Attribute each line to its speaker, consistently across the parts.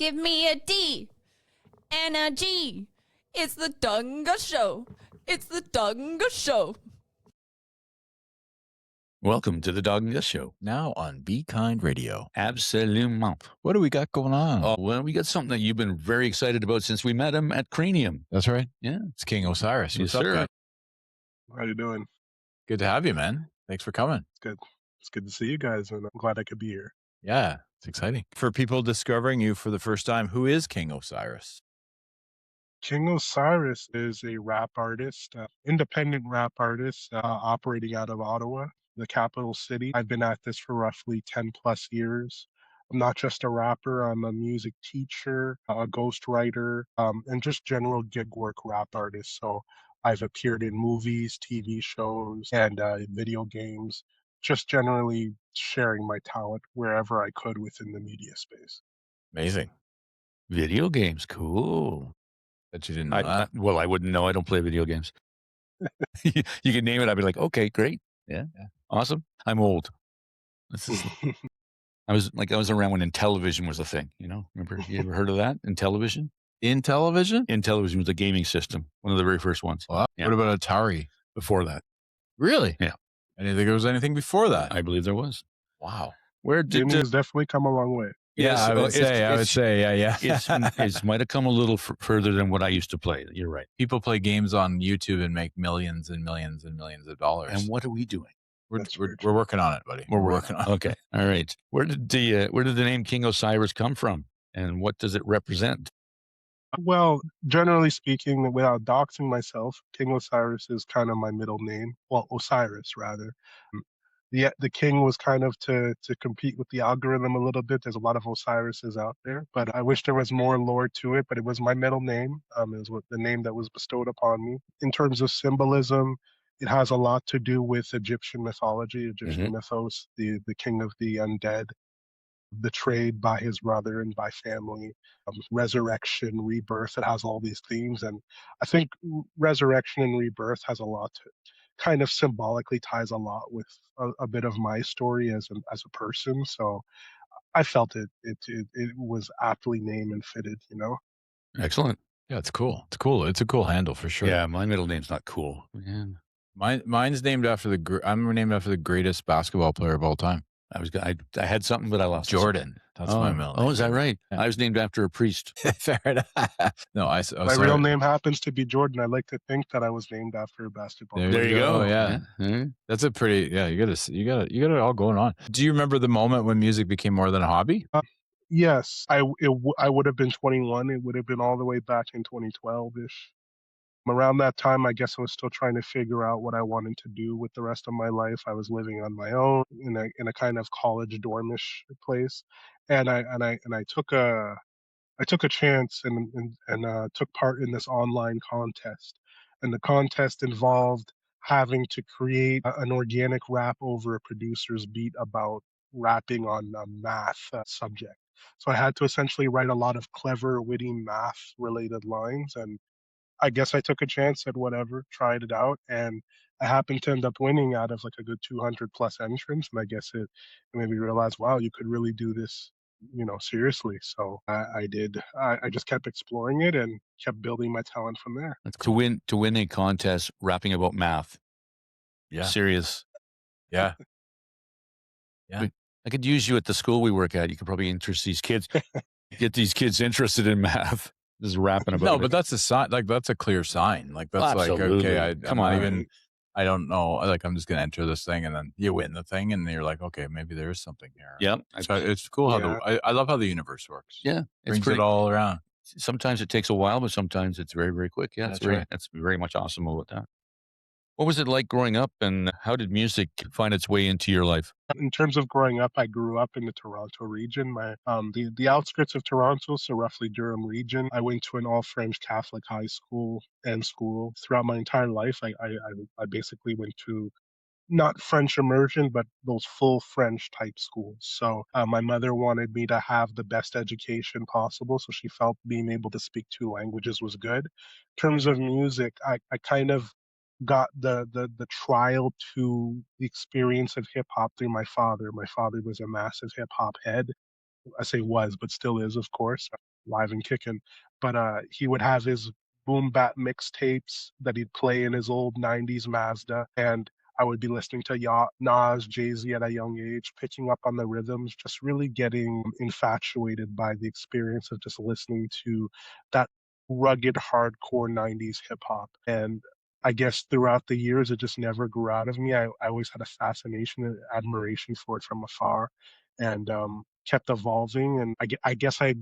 Speaker 1: Give me a D and a G. It's the Dawg and Gus Show. It's the Dawg and Gus Show.
Speaker 2: Welcome to the Dawg and Gus Show.
Speaker 3: Now on Be Kind Radio.
Speaker 2: Absolument.
Speaker 3: What do we got going on?
Speaker 2: Oh, well, we got something that you've been very excited about since we met him at Cranium.
Speaker 3: That's right.
Speaker 2: Yeah.
Speaker 3: It's King Osiris.
Speaker 2: Yes,
Speaker 3: What's up,
Speaker 2: sir.
Speaker 3: guy?
Speaker 4: How you doing?
Speaker 3: Good to have you, man. Thanks for coming.
Speaker 4: It's good. It's good to see you guys, and I'm glad I could be here.
Speaker 3: Yeah, it's exciting. For people discovering you for the first time, who is King Osiris?
Speaker 4: King Osiris is a rap artist, independent rap artist operating out of Ottawa, the capital city. I've been at this for roughly 10 plus years. I'm not just a rapper, I'm a music teacher, a ghostwriter, and just general gig work rap artist. So I've appeared in movies, TV shows, and video games, just generally sharing my talent wherever I could within the media space.
Speaker 3: Amazing.
Speaker 2: Video games. Cool.
Speaker 3: Bet you didn't know that.
Speaker 2: Well, I wouldn't know. I don't play video games. You could name it. I'd be like, okay, great. Yeah. Awesome. I'm old. I was around when Intellivision was a thing, you know? Remember, you ever heard of that? Intellivision?
Speaker 3: Intellivision?
Speaker 2: Intellivision was a gaming system. One of the very first ones.
Speaker 3: Well,
Speaker 2: Yeah.
Speaker 3: What about Atari?
Speaker 2: Before that.
Speaker 3: Really?
Speaker 2: Yeah.
Speaker 3: I didn't think there was anything before that.
Speaker 2: I believe there was.
Speaker 3: Wow.
Speaker 2: Where did
Speaker 4: Gaming has definitely come a long way.
Speaker 2: Yes,
Speaker 3: I would say, yeah.
Speaker 2: it might have come a little further than what I used to play. You're right.
Speaker 3: People play games on YouTube and make millions and millions and millions of dollars.
Speaker 2: And what are we doing?
Speaker 3: We're working on it, buddy.
Speaker 2: We're working on it. Okay. All right. Where did the name King Osiris come from? And what does it represent?
Speaker 4: Well, generally speaking, without doxing myself, King Osiris is kind of my middle name. Well, Osiris, rather. The king was kind of to compete with the algorithm a little bit. There's a lot of Osirises out there, but I wish there was more lore to it. But it was my middle name. It was the name that was bestowed upon me. In terms of symbolism, it has a lot to do with Egyptian mythology, Egyptian mythos, the king of the undead, betrayed by his brother and by family, resurrection, rebirth. It has all these themes, and I think resurrection and rebirth has a lot to kind of symbolically ties a lot with a bit of my story as a person. So I felt it was aptly named and fitted, you know.
Speaker 2: Excellent.
Speaker 3: Yeah, it's cool. It's cool. It's a cool handle for sure.
Speaker 2: Yeah, my middle name's not cool. Man.
Speaker 3: Mine's named after I'm named after the greatest basketball player of all time.
Speaker 2: I had something, but I lost
Speaker 3: Jordan. That's my middle name.
Speaker 2: Oh, is that right? Yeah. I was named after a priest.
Speaker 3: Fair enough. No,
Speaker 4: my real name happens to be Jordan. I like to think that I was named after a basketball player.
Speaker 3: There you go. Yeah. Mm-hmm. That's a pretty. Yeah, you got it all going on. Do you remember the moment when music became more than a hobby?
Speaker 4: Yes, I would have been 21. It would have been all the way back in 2012-ish. Around that time, I guess I was still trying to figure out what I wanted to do with the rest of my life. I was living on my own in a kind of college dormish place, and I took a chance and took part in this online contest, and the contest involved having to create an organic rap over a producer's beat about rapping on a math subject. So I had to essentially write a lot of clever, witty math-related lines, and I guess I took a chance at whatever, tried it out, and I happened to end up winning out of like a good 200 plus entrants. And I guess it made me realize, wow, you could really do this, you know, seriously. So I did. I just kept exploring it and kept building my talent from there.
Speaker 2: To win a contest rapping about math.
Speaker 3: Yeah.
Speaker 2: Serious.
Speaker 3: Yeah. Yeah.
Speaker 2: I could use you at the school we work at. You could probably interest these kids, get these kids interested in math. Just rapping about it.
Speaker 3: No, but that's a sign. Like that's a clear sign. Like that's
Speaker 2: Absolutely.
Speaker 3: like okay. I don't know. Like I'm just gonna enter this thing, and then you win the thing, and you're like, okay, maybe there is something here.
Speaker 2: Yeah.
Speaker 3: So it's cool how I love how the universe works.
Speaker 2: Yeah,
Speaker 3: brings it all around.
Speaker 2: Sometimes it takes a while, but sometimes it's very, very quick. Yeah, that's very much awesome about that. What was it like growing up, and how did music find its way into your life?
Speaker 4: In terms of growing up, I grew up in the Toronto region. The outskirts of Toronto, so roughly Durham region. I went to an all-French Catholic high school and school. Throughout my entire life, I basically went to not French immersion, but those full French type schools. So my mother wanted me to have the best education possible, so she felt being able to speak two languages was good. In terms of music, I kind of got the trial to the experience of hip hop through my father. My father was a massive hip hop head. I say was, but still is, of course. live and kicking. But he would have his boom bap mixtapes that he'd play in his old '90s Mazda, and I would be listening to Nas, Jay-Z at a young age, picking up on the rhythms, just really getting infatuated by the experience of just listening to that rugged, hardcore '90s hip hop. And I guess throughout the years, it just never grew out of me. I always had a fascination and admiration for it from afar, and kept evolving. And I guess I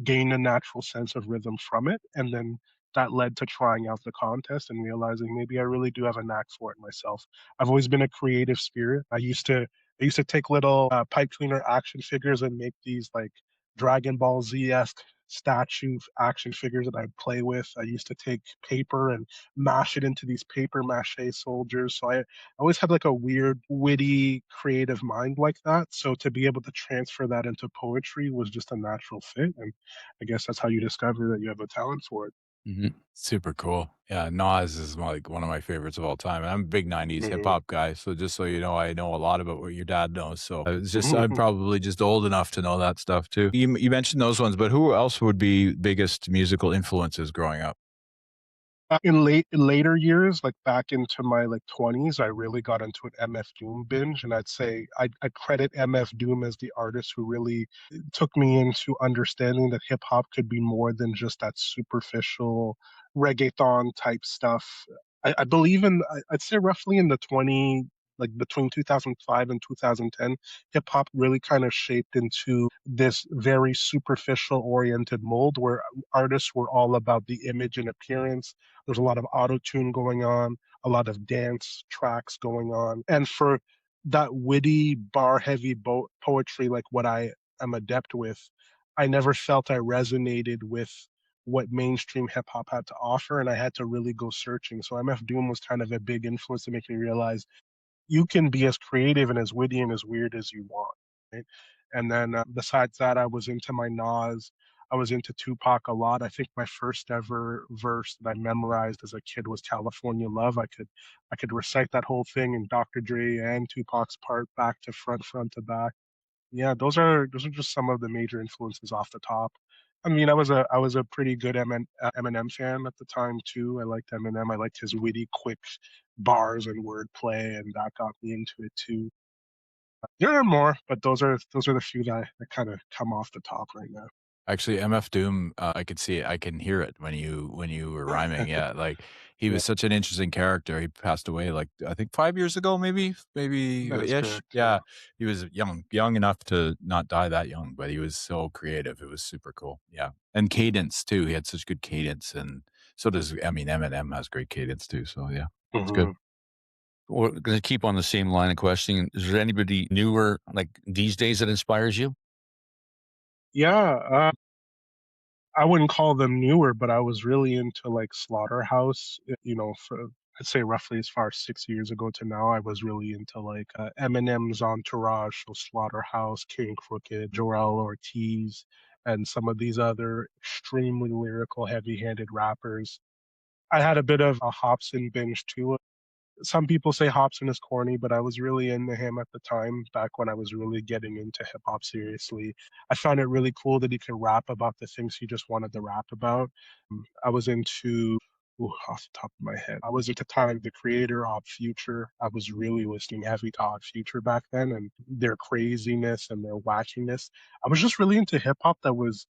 Speaker 4: gained a natural sense of rhythm from it, and then that led to trying out the contest and realizing maybe I really do have a knack for it myself. I've always been a creative spirit. I used to take little pipe cleaner action figures and make these like Dragon Ball Z-esque statue action figures that I'd play with. I used to take paper and mash it into these paper mache soldiers. So I always had like a weird, witty, creative mind like that. So to be able to transfer that into poetry was just a natural fit. And I guess that's how you discover that you have a talent for it.
Speaker 2: Mm-hmm.
Speaker 3: Super cool. Yeah, Nas is like one of my favorites of all time. And I'm a big '90s hip hop guy, so just so you know, I know a lot about what your dad knows. So it's just I'm probably just old enough to know that stuff too. You mentioned those ones, but who else would be biggest musical influences growing up?
Speaker 4: In later years, like back into my like 20s, I really got into an MF Doom binge, and I'd say I credit MF Doom as the artist who really took me into understanding that hip hop could be more than just that superficial reggaeton type stuff. I believe I'd say roughly in the 20 like between 2005 and 2010, hip hop really kind of shaped into this very superficial oriented mold where artists were all about the image and appearance. There's a lot of auto tune going on, a lot of dance tracks going on. And for that witty, bar heavy poetry, like what I am adept with, I never felt I resonated with what mainstream hip hop had to offer. And I had to really go searching. So MF Doom was kind of a big influence to make me realize you can be as creative and as witty and as weird as you want. Right? And then besides that, I was into my Nas. I was into Tupac a lot. I think my first ever verse that I memorized as a kid was California Love. I could recite that whole thing in Dr. Dre and Tupac's part back to front to back. Yeah, those are just some of the major influences off the top. I mean, I was a pretty good Eminem fan at the time too. I liked Eminem. I liked his witty, quick bars and wordplay, and that got me into it too. There are more, but those are the few that kind of come off the top right now.
Speaker 3: Actually, MF Doom, I could see it. I can hear it when you were rhyming. Yeah, like he
Speaker 4: Yeah,
Speaker 3: was such an interesting character. He passed away like I think 5 years ago, maybe
Speaker 4: that is
Speaker 3: ish.
Speaker 4: correct. Yeah.
Speaker 3: Yeah, he was young enough to not die that young, but he was so creative. It was super cool. Yeah, and cadence too. He had such good cadence, and so does Eminem has great cadence too. So yeah, it's good.
Speaker 4: Mhm.
Speaker 2: We're going to keep on the same line of questioning. Is there anybody newer, like these days, that inspires you?
Speaker 4: Yeah, I wouldn't call them newer, but I was really into like Slaughterhouse. For I'd say roughly as far as 6 years ago to now, I was really into like Eminem's Entourage, so Slaughterhouse, King Crooked, Joel Ortiz, and some of these other extremely lyrical, heavy-handed rappers. I had a bit of a Hobson binge too. Some people say Hobson is corny, but I was really into him at the time, back when I was really getting into hip hop seriously. I found it really cool that he could rap about the things he just wanted to rap about. I was into, off the top of my head, I was into Tyler the Creator, Odd Future. I was really listening heavy to Odd Future back then and their craziness and their wackiness. I was just really into hip hop that was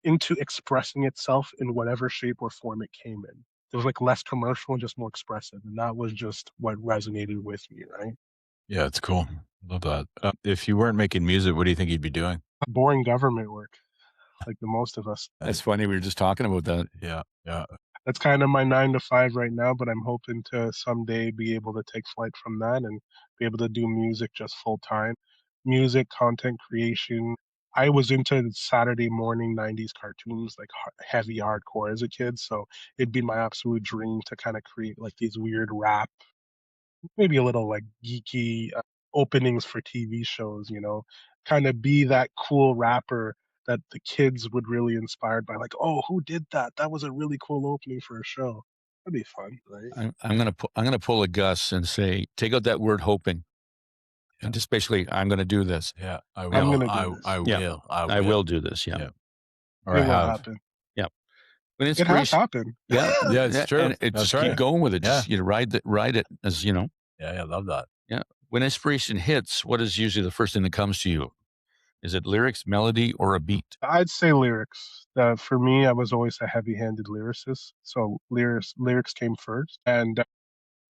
Speaker 4: into expressing itself in whatever shape or form it came in. It was like less commercial and just more expressive, and that was just what resonated with me, right?
Speaker 3: Yeah, it's cool. Love that. If you weren't making music, what do you think you'd be doing?
Speaker 4: Boring government work, like the most of us.
Speaker 2: That's funny. We were just talking about that.
Speaker 3: Yeah, yeah.
Speaker 4: That's kind of my 9 to 5 right now, but I'm hoping to someday be able to take flight from that and be able to do music just full time. Music, content creation. I was into Saturday morning 90s cartoons, like heavy hardcore as a kid. So it'd be my absolute dream to kind of create like these weird rap, maybe a little like geeky openings for TV shows, kind of be that cool rapper that the kids would really inspired by, like, oh, who did that? That was a really cool opening for a show. That'd be fun, right?
Speaker 2: I'm gonna pull a Gus and say, take out that word hoping, and just basically, I'm gonna do this.
Speaker 3: Yeah, I
Speaker 4: I'm
Speaker 3: will.
Speaker 4: gonna do this.
Speaker 3: I
Speaker 2: Yeah.
Speaker 3: will.
Speaker 2: I will do this. Yeah.
Speaker 3: Yeah. or
Speaker 4: It
Speaker 3: I
Speaker 4: will
Speaker 3: have.
Speaker 4: happen.
Speaker 2: Yeah. When
Speaker 4: It has
Speaker 2: inspiration,
Speaker 4: happened.
Speaker 2: yeah,
Speaker 3: Yeah, it's true.
Speaker 2: and
Speaker 3: That's
Speaker 2: just
Speaker 3: right.
Speaker 2: keep going with it.
Speaker 3: Yeah.
Speaker 2: Just ride it as
Speaker 3: Yeah, I love that.
Speaker 2: Yeah. When inspiration hits, what is usually the first thing that comes to you? Is it lyrics, melody, or a beat?
Speaker 4: I'd say lyrics. For me, I was always a heavy-handed lyricist, so lyrics came first, and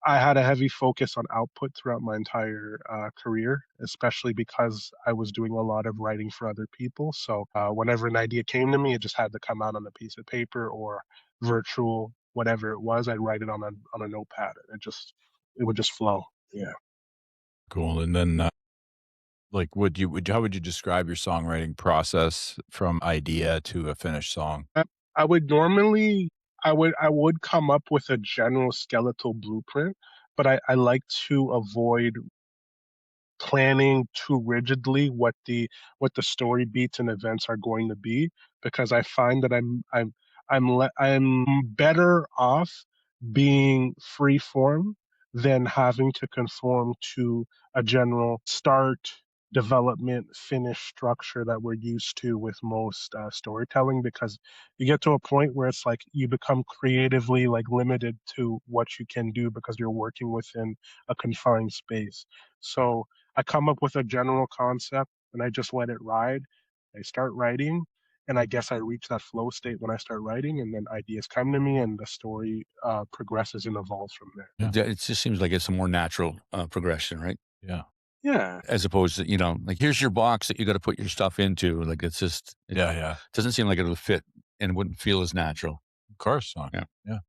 Speaker 4: I had a heavy focus on output throughout my entire career, especially because I was doing a lot of writing for other people. So whenever an idea came to me, it just had to come out on a piece of paper or virtual, whatever it was. I'd write it on a notepad, and it would just flow. Yeah.
Speaker 3: Cool. And then, like, how would you describe your songwriting process from idea to a finished song?
Speaker 4: I would normally I would come up with a general skeletal blueprint, but I like to avoid planning too rigidly what the story beats and events are going to be, because I find that I'm better off being free form than having to conform to a general start, development, finish structure that we're used to with most storytelling, because you get to a point where it's like you become creatively like limited to what you can do because you're working within a confined space. So I come up with a general concept and I just let it ride. I start writing, and I guess I reach that flow state when I start writing, and then ideas come to me, and the story progresses and evolves from there.
Speaker 3: Yeah.
Speaker 2: It just seems like it's a more natural progression, right?
Speaker 3: Yeah.
Speaker 4: Yeah,
Speaker 2: As opposed to, like here's your box that you got to put your stuff into. Like it
Speaker 3: Yeah.
Speaker 2: doesn't seem like it would fit and wouldn't feel as natural.
Speaker 3: Of course.
Speaker 2: Yeah.
Speaker 3: Yeah.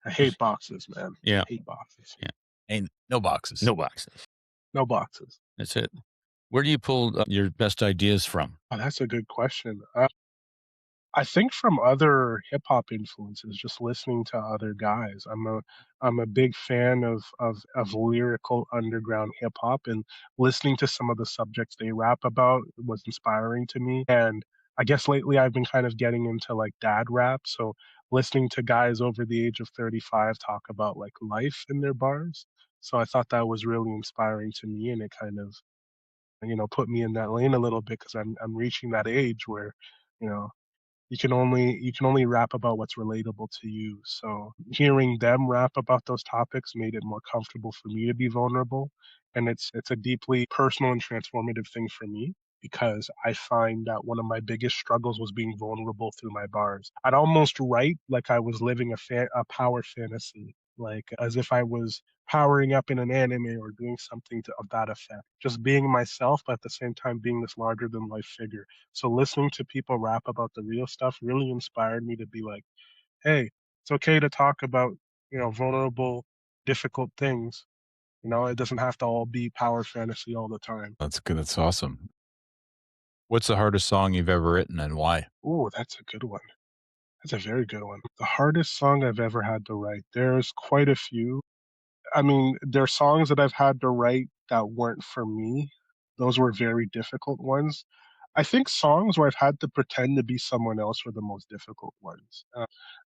Speaker 4: I hate boxes, man.
Speaker 2: Yeah.
Speaker 4: I hate boxes.
Speaker 2: Yeah.
Speaker 3: Ain't no boxes.
Speaker 2: No boxes.
Speaker 4: No boxes.
Speaker 2: That's it. Where do you pull your best ideas from?
Speaker 4: Oh, that's a good question. I think from other hip hop influences, just listening to other guys. I'm a big fan of lyrical underground hip hop, and listening to some of the subjects they rap about was inspiring to me. And I guess lately I've been kind of getting into like dad rap, so listening to guys over the age of 35 talk about like life in their bars. So I thought that was really inspiring to me, and it kind of put me in that lane a little bit, because I'm reaching that age where you know you can only rap about what's relatable to you. So hearing them rap about those topics made it more comfortable for me to be vulnerable, and it's a deeply personal and transformative thing for me, because I find that one of my biggest struggles was being vulnerable through my bars. I'd almost write like I was living a power fantasy, like as if I was powering up in an anime or doing something of that effect. Just being myself, but at the same time being this larger than life figure. So listening to people rap about the real stuff really inspired me to be like, hey, it's okay to talk about, vulnerable, difficult things. It doesn't have to all be power fantasy all the time.
Speaker 3: That's good. That's awesome. What's the hardest song you've ever written and why?
Speaker 4: Ooh, that's a good one. That's a very good one. The hardest song I've ever had to write. There's quite a few. I mean, there are songs that I've had to write that weren't for me. Those were very difficult ones. I think songs where I've had to pretend to be someone else were the most difficult ones.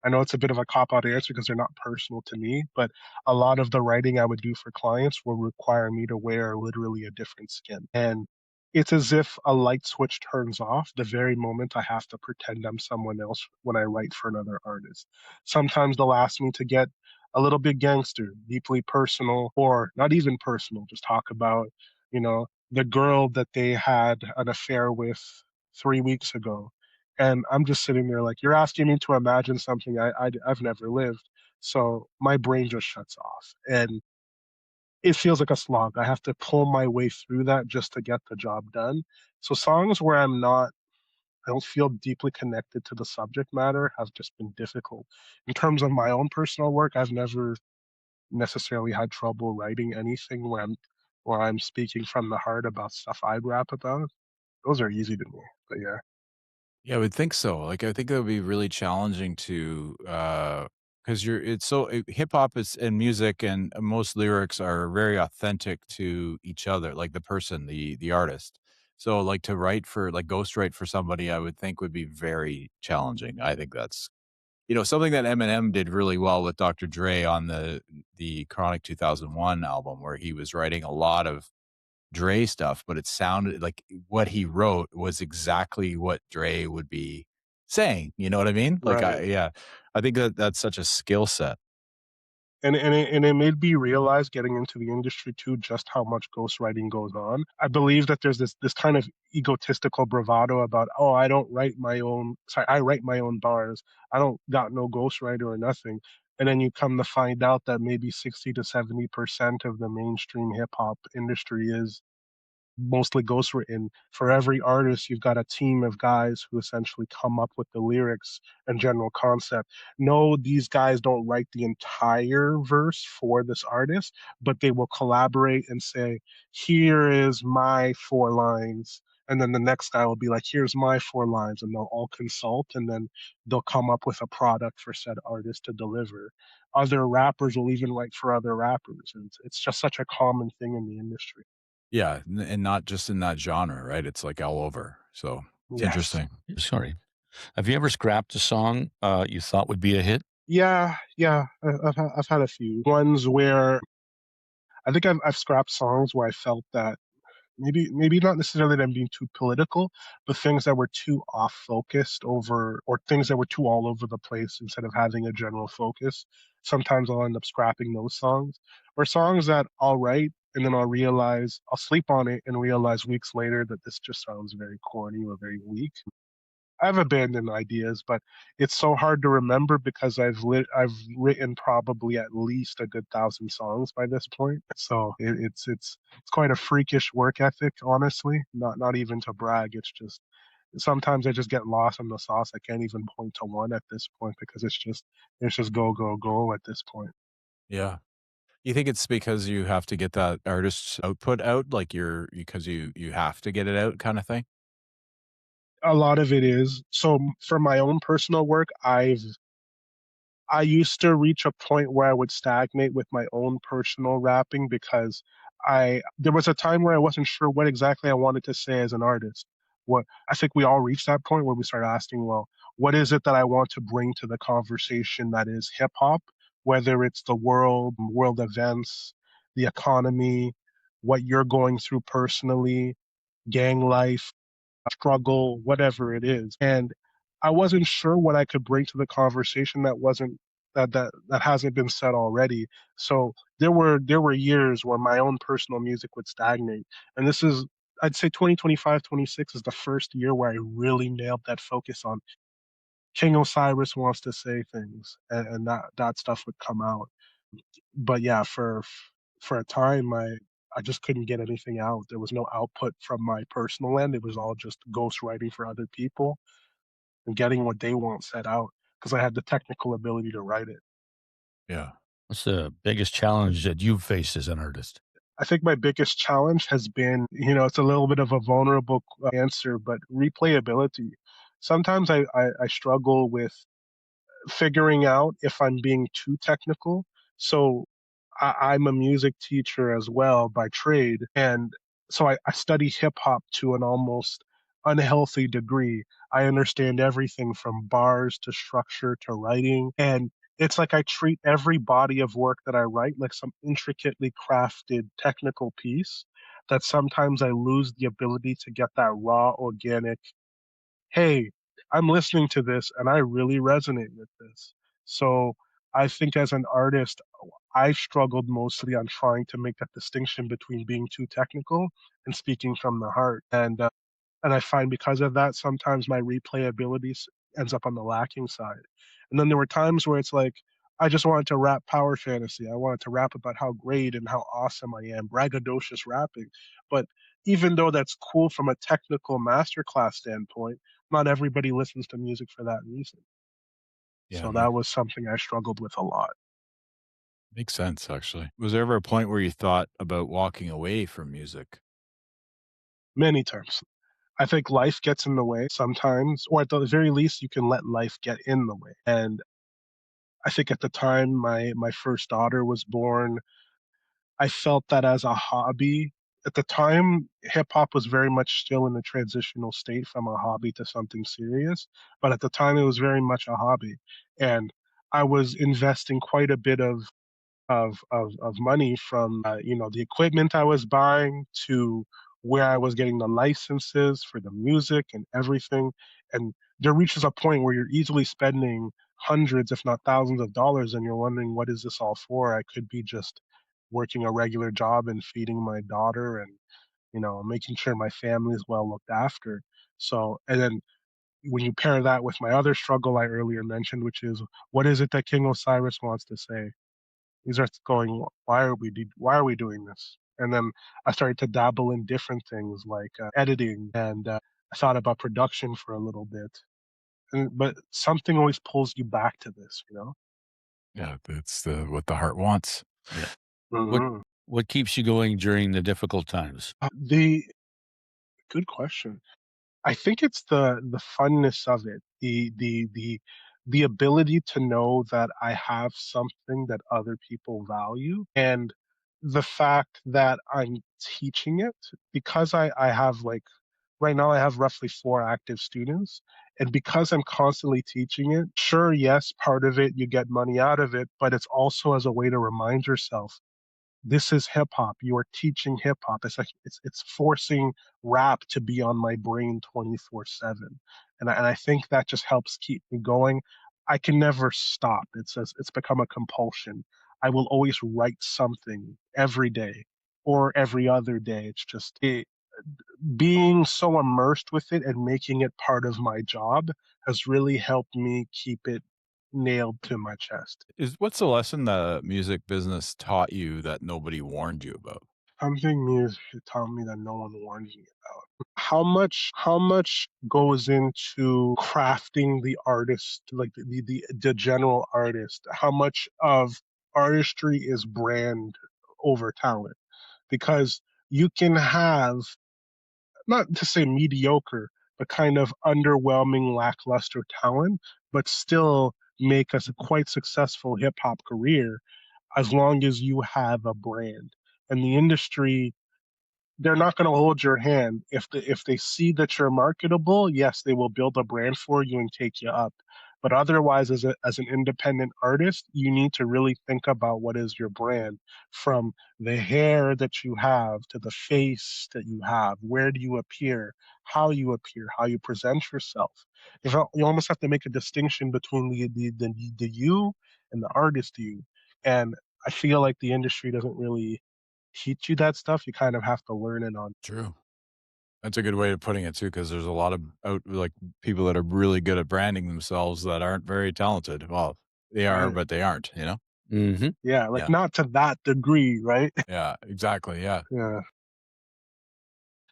Speaker 4: I know it's a bit of a cop out answer because they're not personal to me, but a lot of the writing I would do for clients will require me to wear literally a different skin. And it's as if a light switch turns off the very moment I have to pretend I'm someone else when I write for another artist. Sometimes they'll ask me to get a little bit gangster, deeply personal, or not even personal, just talk about, the girl that they had an affair with 3 weeks ago. And I'm just sitting there like, you're asking me to imagine something I've never lived. So my brain just shuts off. And it feels like a slog. I have to pull my way through that just to get the job done. So songs where I don't feel deeply connected to the subject matter have just been difficult. In terms of my own personal work, I've never necessarily had trouble writing anything where I'm speaking from the heart about stuff I'd rap about. Those are easy to me. But yeah.
Speaker 3: Yeah, I would think so. Like, I think that would be really challenging to, because hip hop is and music and most lyrics are very authentic to each other, like the person, the artist. So, like to write for like ghostwrite for somebody, I would think would be very challenging. I think that's something that Eminem did really well with Dr. Dre on the Chronic 2001 album, where he was writing a lot of Dre stuff, but it sounded like what he wrote was exactly what Dre would be saying, you know what I mean? Like,
Speaker 4: Right.
Speaker 3: I think that's such a skill set.
Speaker 4: And it made me realize getting into the industry too just how much ghostwriting goes on. I believe that there's this kind of egotistical bravado about, oh, I don't write my own, sorry, I write my own bars. I don't got no ghostwriter or nothing. And then you come to find out that maybe 60 to 70% of the mainstream hip hop industry is mostly ghostwritten. For every artist, you've got a team of guys who essentially come up with the lyrics and general concept. No, these guys don't write the entire verse for this artist, but they will collaborate and say, here is my 4 lines. And then the next guy will be like, here's my 4 lines. And they'll all consult and then they'll come up with a product for said artist to deliver. Other rappers will even write for other rappers. And it's just such a common thing in the industry.
Speaker 3: Yeah, and not just in that genre, right? It's like all over. So it's
Speaker 4: Yes.
Speaker 3: interesting.
Speaker 2: Sorry. Have you ever scrapped a song you thought would be a hit?
Speaker 4: Yeah, yeah. I've had a few ones where I think I've scrapped songs where I felt that maybe not necessarily them being too political, but things that were too off focused over or things that were too all over the place instead of having a general focus. Sometimes I'll end up scrapping those songs or songs that I'll write and then I'll sleep on it and realize weeks later that this just sounds very corny or very weak. I've abandoned ideas, but it's so hard to remember because I've written probably at least a good 1,000 songs by this point. So it's quite a freakish work ethic, honestly. Not even to brag. It's just sometimes I just get lost in the sauce. I can't even point to one at this point because it's just go go go at this point.
Speaker 3: Yeah. You think it's because you have to get that artist's output out, like because you have to get it out kind of thing?
Speaker 4: A lot of it is so for my own personal work. I used to reach a point where I would stagnate with my own personal rapping because I there was a time where I wasn't sure what exactly I wanted to say as an artist. What I think we all reached that point where we start asking, well, what is it that I want to bring to the conversation that is hip hop, whether it's the world events, the economy, what you're going through personally, gang life, struggle, whatever it is. And I wasn't sure what I could bring to the conversation that wasn't that hasn't been said already. So there were years where my own personal music would stagnate. And this is I'd say 2025, 26 is the first year where I really nailed that focus on King Osiris wants to say things and that stuff would come out. But yeah, for a time I just couldn't get anything out. There was no output from my personal end. It was all just ghostwriting for other people and getting what they want set out because I had the technical ability to write it.
Speaker 3: Yeah.
Speaker 2: What's the biggest challenge that you've faced as an artist?
Speaker 4: I think my biggest challenge has been, it's a little bit of a vulnerable answer, but replayability. Sometimes I struggle with figuring out if I'm being too technical. So I'm a music teacher as well by trade. And so I study hip hop to an almost unhealthy degree. I understand everything from bars to structure to writing. And it's like I treat every body of work that I write like some intricately crafted technical piece that sometimes I lose the ability to get that raw, organic, hey, I'm listening to this and I really resonate with this. So I think as an artist, I've struggled mostly on trying to make that distinction between being too technical and speaking from the heart. And I find because of that, sometimes my replayability ends up on the lacking side. And then there were times where it's like, I just wanted to rap power fantasy. I wanted to rap about how great and how awesome I am, braggadocious rapping. But even though that's cool from a technical masterclass standpoint, not everybody listens to music for that reason.
Speaker 3: Yeah,
Speaker 4: So that was something I struggled with a lot.
Speaker 3: makes sense actually. Was there ever a point where you thought about walking away from music?
Speaker 4: Many times. I think life gets in the way sometimes, or at the very least, you can let life get in the way. And I think at the time my first daughter was born, I felt that as a hobby. At the time, hip hop was very much still in a transitional state from a hobby to something serious. But at the time, it was very much a hobby, and I was investing quite a bit of money from the equipment I was buying to where I was getting the licenses for the music and everything. And there reaches a point where you're easily spending hundreds, if not thousands of dollars, and you're wondering, what is this all for? I could be just working a regular job and feeding my daughter and, making sure my family is well looked after. So, and then when you pair that with my other struggle I earlier mentioned, which is, what is it that King Osiris wants to say? He starts going, why are we doing this? And then I started to dabble in different things like editing, and I thought about production for a little bit. But something always pulls you back to this,
Speaker 3: Yeah, it's what the heart wants.
Speaker 2: Yeah.
Speaker 4: Mhm.
Speaker 2: What keeps you going during the difficult times?
Speaker 4: The Good question. I think it's the funness of it, the ability to know that I have something that other people value, and the fact that I'm teaching it, because I have, like, right now I have roughly 4 active students, and because I'm constantly teaching it, sure, yes, part of it you get money out of it, but it's also as a way to remind yourself, this is hip hop. You are teaching hip hop. It's like it's forcing rap to be on my brain 24/7, and I think that just helps keep me going. I can never stop. It's become a compulsion. I will always write something every day or every other day. It's just being so immersed with it and making it part of my job has really helped me keep it nailed to my chest.
Speaker 3: What's the lesson the music business taught you that nobody warned you about?
Speaker 4: Something music taught me that no one warned me about. How much goes into crafting the artist, like the general artist? How much of artistry is brand over talent? Because you can have, not to say mediocre, but kind of underwhelming, lackluster talent, but still make us a quite successful hip hop career as long as you have a brand. And the industry, they're not going to hold your hand if they see that you're marketable. Yes, they will build a brand for you and take you up. But otherwise, as an independent artist, you need to really think about what is your brand, from the hair that you have to the face that you have. Where do you appear, how you present yourself. You almost have to make a distinction between the you and the artist you. And I feel like the industry doesn't really teach you that stuff. You kind of have to learn it on.
Speaker 3: True. That's a good way of putting it too, because there's a lot of like people that are really good at branding themselves that aren't very talented. Well, they are,
Speaker 4: Right.
Speaker 3: but they aren't. You know?
Speaker 2: Mm-hmm.
Speaker 4: Yeah, like
Speaker 3: Yeah.
Speaker 4: not to that degree, right?
Speaker 3: Yeah, exactly. Yeah.
Speaker 4: Yeah.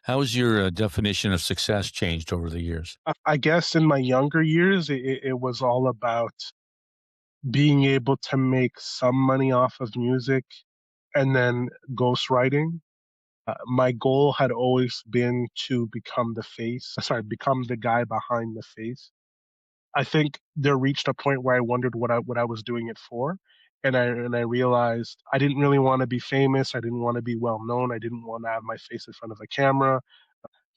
Speaker 2: How has your definition of success changed over the years?
Speaker 4: I guess in my younger years, it was all about being able to make some money off of music and then ghostwriting. My goal had always been to become the guy behind the face. I think there reached a point where I wondered what I was doing it for, and I realized I didn't really want to be famous. I didn't want to be well known. I didn't want to have my face in front of a camera.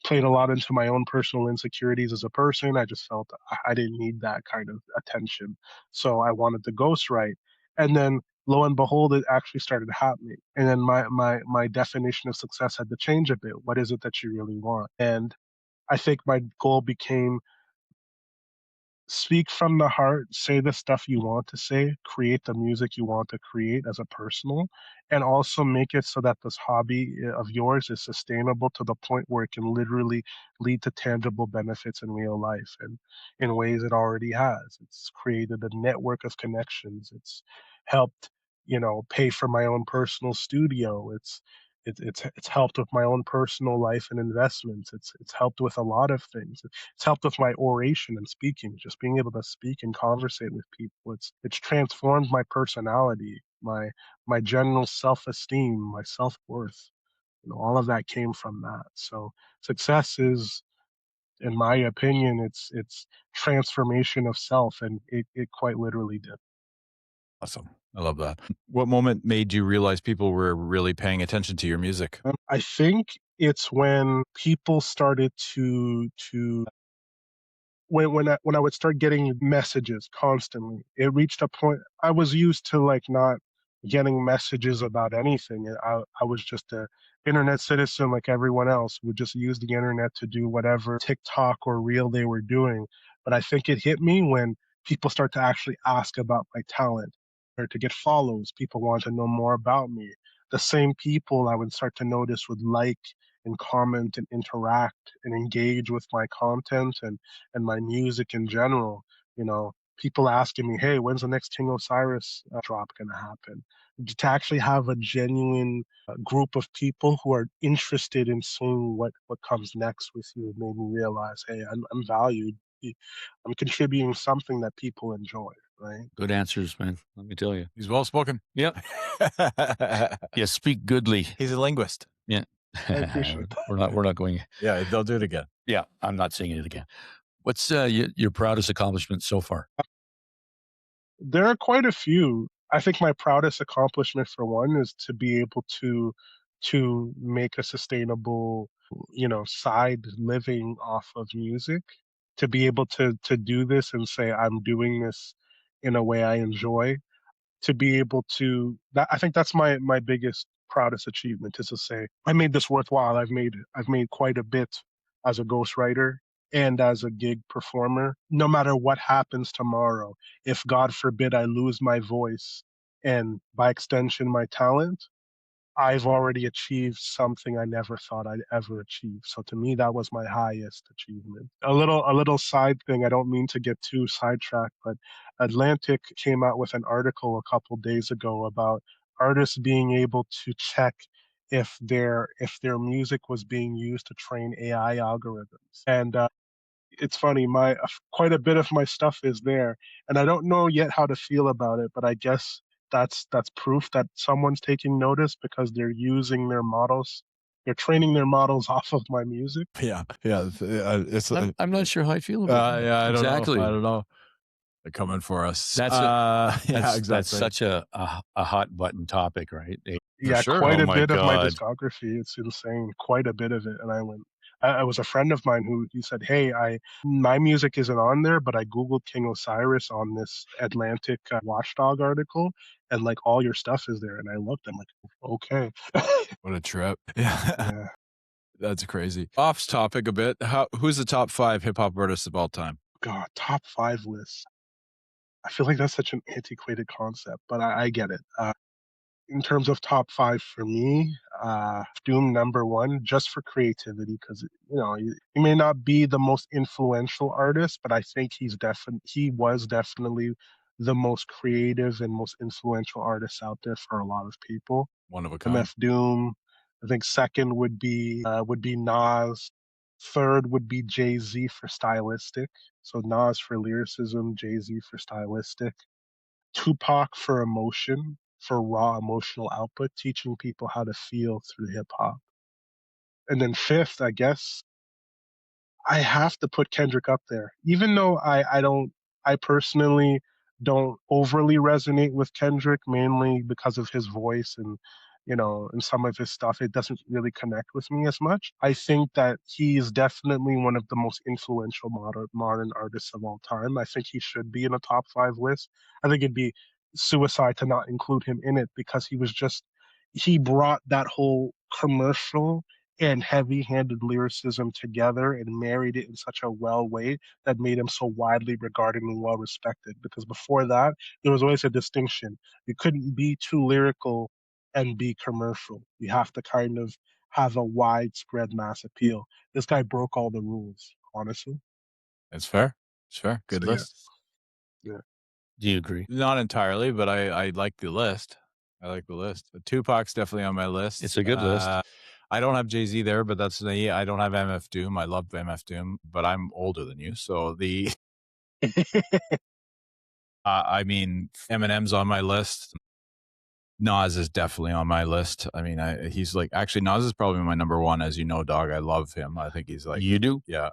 Speaker 4: Played a lot into my own personal insecurities as a person. I just felt I didn't need that kind of attention, so I wanted to ghostwrite. And then lo and behold, it actually started happening. And then my definition of success had to change a bit. What is it that you really want? And I think my goal became, speak from the heart, say the stuff you want to say, create the music you want to create as a personal, and also make it so that this hobby of yours is sustainable to the point where it can literally lead to tangible benefits in real life, and in ways it already has. It's created a network of connections. It's helped, pay for my own personal studio. It's helped with my own personal life and investments. It's helped with a lot of things. It's helped with my oration and speaking, just being able to speak and conversate with people. It's transformed my personality, my general self-esteem, my self-worth. All of that came from that. So success is, in my opinion, it's transformation of self, and it quite literally did.
Speaker 3: Awesome. I love that. What moment made you realize people were really paying attention to your music?
Speaker 4: I think it's when people started to when I would start getting messages constantly. It reached a point I was used to, like, not getting messages about anything. I was just a internet citizen like everyone else, would just use the internet to do whatever TikTok or reel they were doing. But I think it hit me when people start to actually ask about my talent or to get follows. People want to know more about me. The same people I would start to notice would like and comment and interact and engage with my content and my music in general. You know, people asking me, hey, when's the next King Osiris drop going to happen? To actually have a genuine group of people who are interested in seeing what comes next with you made me realize, hey, I'm valued. I'm contributing something that people enjoy, right?
Speaker 2: Good answers, man. Let me tell you.
Speaker 3: He's well spoken.
Speaker 2: Yep. Yeah, speak goodly.
Speaker 3: He's a linguist.
Speaker 2: Yeah.
Speaker 4: I appreciate that.
Speaker 2: We're not going.
Speaker 3: Yeah, they'll do it again.
Speaker 2: Yeah, I'm not saying it again. What's your proudest accomplishment so far?
Speaker 4: There are quite a few. I think my proudest accomplishment for one is to be able to make a sustainable, side living off of music. To be able to do this and say I'm doing this in a way I enjoy. To be able to that I think that's my biggest proudest achievement is to say I made this worthwhile. I've made quite a bit as a ghostwriter and as a gig performer. No matter what happens tomorrow, if God forbid I lose my voice and by extension my talent, I've already achieved something I never thought I'd ever achieve. So to me, that was my highest achievement. A little side thing. I don't mean to get too sidetracked, but Atlantic came out with an article a couple days ago about artists being able to check if their music was being used to train AI algorithms. And it's funny, my quite a bit of my stuff is there, and I don't know yet how to feel about it, but I guess that's proof that someone's taking notice because they're using their models. They're training their models off of my music.
Speaker 3: Yeah. It's
Speaker 2: I'm not sure how I feel about
Speaker 3: yeah, I don't
Speaker 2: exactly.
Speaker 3: know. I don't know. They're coming for us.
Speaker 2: That's
Speaker 3: exactly.
Speaker 2: That's such a hot button topic, right?
Speaker 4: Yeah,
Speaker 2: sure.
Speaker 4: quite
Speaker 2: Oh
Speaker 4: a
Speaker 2: my
Speaker 4: bit of my
Speaker 2: God.
Speaker 4: discography. It's insane. Quite a bit of it. And I was a friend of mine who he said, "Hey, my music isn't on there, but I googled King Osiris on this Atlantic Watchdog article, and like all your stuff is there." And I looked. I'm like, okay.
Speaker 3: What a trip. Yeah.
Speaker 4: Yeah.
Speaker 3: That's crazy. Off topic a bit. Who's the top 5 hip hop artists of all time?
Speaker 4: God, top 5 list. I feel like that's such an antiquated concept, but I get it. In terms of top 5 for me, Doom number 1, just for creativity, because he may not be the most influential artist, but I think he was definitely the most creative and most influential artist out there for a lot of people.
Speaker 3: One of a kind.
Speaker 4: MF Doom. I think second would be Nas. Third would be Jay-Z for stylistic. So Nas for lyricism, Jay-Z for stylistic. Tupac for emotion, for raw emotional output, teaching people how to feel through hip hop. And then fifth, I guess, I have to put Kendrick up there. Even though I personally don't overly resonate with Kendrick, mainly because of his voice and some of his stuff, it doesn't really connect with me as much. I think that he is definitely one of the most influential modern artists of all time. I think he should be in a top 5 list. I think it'd be suicide to not include him in it because he brought that whole commercial and heavy-handed lyricism together and married it in such a well way that made him so widely regarded and well respected. Because before that, there was always a distinction. You couldn't be too lyrical and be commercial. You have to kind of have a widespread mass appeal. This guy broke all the rules, honestly.
Speaker 3: It's fair. It's fair. Good
Speaker 4: So,
Speaker 3: list.
Speaker 4: Yeah.
Speaker 2: Do you agree?
Speaker 3: Not entirely, but I like the list. I like the list. Tupac's definitely on my list.
Speaker 2: It's a good list.
Speaker 3: I don't have Jay-Z there, but I don't have MF Doom. I love MF Doom, but I'm older than you. So I mean, Eminem's on my list. Nas is definitely on my list. I mean, he's like, actually, Nas is probably my number 1, as you know, Dog. I love him. I think he's like,
Speaker 2: You do?
Speaker 3: yeah.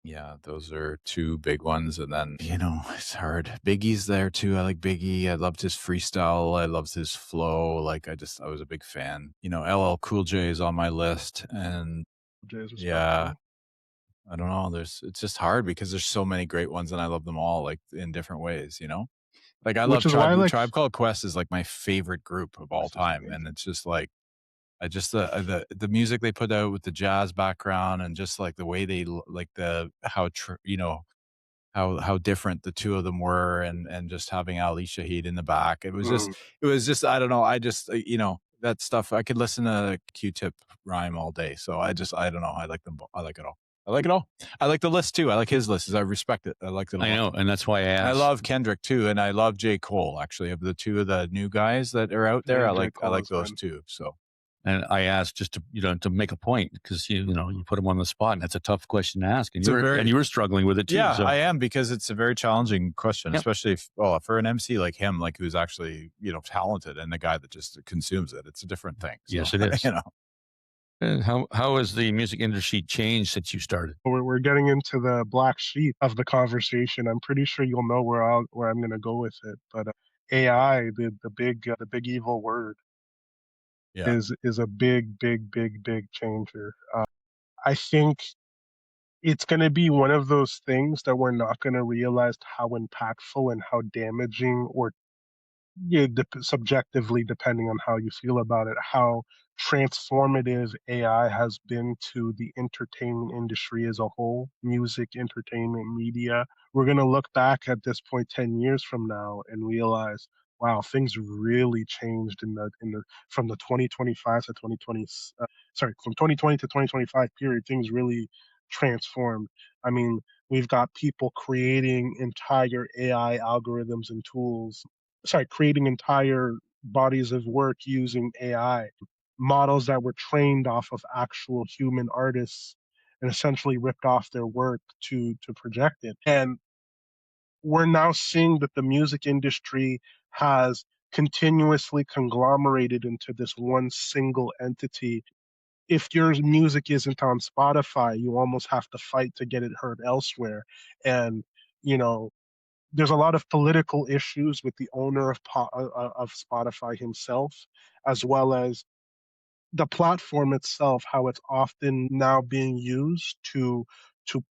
Speaker 3: Yeah, those are 2 big ones. And then, it's hard. Biggie's there too. I like Biggie. I loved his freestyle. I loved his flow. Like, I was a big fan. LL Cool J is on my list. And yeah, I don't know. It's just hard because there's so many great ones and I love them all like in different ways, Like I love Tribe Called Quest is like my favorite group of all time. And it's just like, I just the music they put out with the jazz background and just like the way they like how different the two of them were, and just having Ali Shaheed in the back. It was just I don't know. I just that stuff. I could listen to Q-Tip rhyme all day. So I don't know. I like them. I like it all. I like it all. I like the list too. I like his list. I respect it. I like it a lot.
Speaker 2: I know, and that's why I asked.
Speaker 3: I love Kendrick too, and I love J. Cole. Actually, of the two of the new guys that are out there,
Speaker 4: Yeah,
Speaker 3: I like those two. So.
Speaker 2: And I asked just to make a point because you put him on the spot, and that's a tough question to ask, and you were struggling with it too.
Speaker 3: Yeah,
Speaker 2: so.
Speaker 3: I am, because it's a very challenging question, especially for an MC like him, like who's actually talented, and the guy that just consumes it. It's a different thing. So,
Speaker 2: Yes, it is. And how has the music industry changed since you started?
Speaker 4: We're getting into the black sheep of the conversation. I'm pretty sure you'll know where I'm going to go with it, but AI, the big evil word.
Speaker 3: Yeah.
Speaker 4: Is a big changer. I think it's going to be one of those things that we're not going to realize how impactful and how damaging, or subjectively, depending on how you feel about it, how transformative AI has been to the entertainment industry as a whole, music, entertainment, media. We're going to look back at this point 10 years from now and realize, wow, things really changed from the 2025 to 2020, from 2020 to 2025 period. Things really transformed. I mean, we've got people creating entire AI algorithms and tools, creating entire bodies of work using AI, models that were trained off of actual human artists and essentially ripped off their work to project it. And we're now seeing that the music industry has continuously conglomerated into this one single entity. If your music isn't on Spotify, you almost have to fight to get it heard elsewhere. And, there's a lot of political issues with the owner of Spotify himself, as well as the platform itself, how it's often now being used to